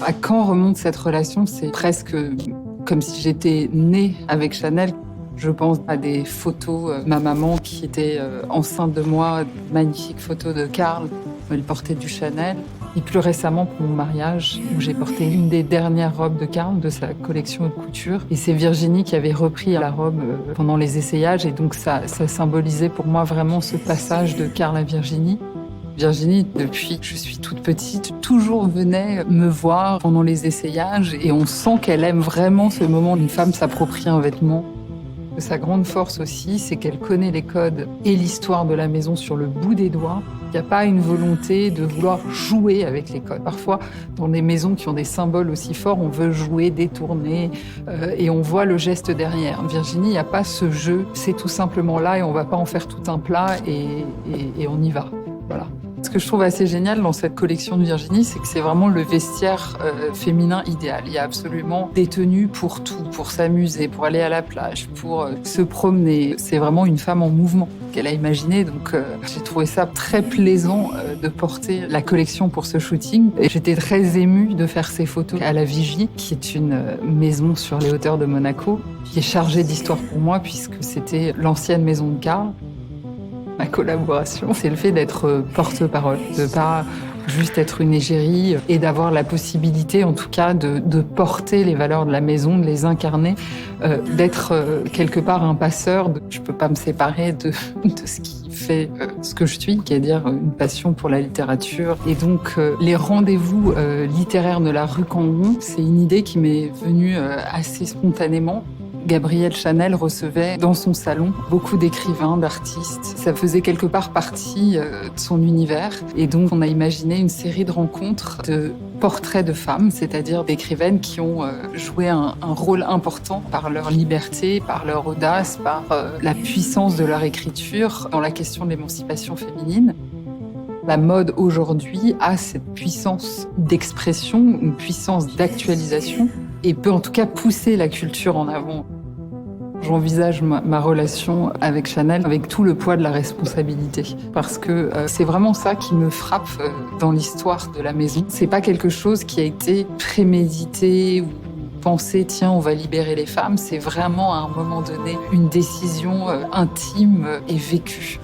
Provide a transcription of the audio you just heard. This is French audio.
À quand remonte cette relation? C'est presque comme si j'étais née avec Chanel. Je pense à des photos, ma maman qui était enceinte de moi, magnifiques photos de Karl. Elle portait du Chanel. Et plus récemment, pour mon mariage, où j'ai porté une des dernières robes de Karl, de sa collection de couture. Et c'est Virginie qui avait repris la robe pendant les essayages. Et donc ça symbolisait pour moi vraiment ce passage de Karl à Virginie. Virginie, depuis que je suis toute petite, toujours venait me voir pendant les essayages. Et on sent qu'elle aime vraiment ce moment où une femme s'approprie un vêtement. Sa grande force aussi, c'est qu'elle connaît les codes et l'histoire de la maison sur le bout des doigts. Il n'y a pas une volonté de vouloir jouer avec les codes. Parfois, dans des maisons qui ont des symboles aussi forts, on veut jouer, détourner, et on voit le geste derrière. Virginie, il n'y a pas ce jeu, c'est tout simplement là et on ne va pas en faire tout un plat et on y va. Voilà. Ce que je trouve assez génial dans cette collection de Virginie, c'est que c'est vraiment le vestiaire féminin idéal. Il y a absolument des tenues pour tout, pour s'amuser, pour aller à la plage, pour se promener. C'est vraiment une femme en mouvement qu'elle a imaginé. Donc j'ai trouvé ça très plaisant de porter la collection pour ce shooting. Et j'étais très émue de faire ces photos à la Vigie, qui est une maison sur les hauteurs de Monaco, qui est chargée d'histoire pour moi puisque c'était l'ancienne maison de Karl. Ma collaboration, c'est le fait d'être porte-parole, de pas juste être une égérie et d'avoir la possibilité, en tout cas, de porter les valeurs de la maison, de les incarner, d'être quelque part un passeur. Je peux pas me séparer de ce qui fait ce que je suis, qui est dire une passion pour la littérature. Et donc, les rendez-vous littéraires de la rue Cambon, c'est une idée qui m'est venue assez spontanément. Gabrielle Chanel recevait dans son salon beaucoup d'écrivains, d'artistes. Ça faisait quelque part partie de son univers. Et donc, on a imaginé une série de rencontres de portraits de femmes, c'est-à-dire d'écrivaines qui ont joué un rôle important par leur liberté, par leur audace, par la puissance de leur écriture dans la question de l'émancipation féminine. La mode aujourd'hui a cette puissance d'expression, une puissance d'actualisation et peut en tout cas pousser la culture en avant. J'envisage ma relation avec Chanel avec tout le poids de la responsabilité parce que c'est vraiment ça qui me frappe dans l'histoire de la maison. C'est pas quelque chose qui a été prémédité ou pensé, tiens, on va libérer les femmes. C'est vraiment à un moment donné une décision intime et vécue.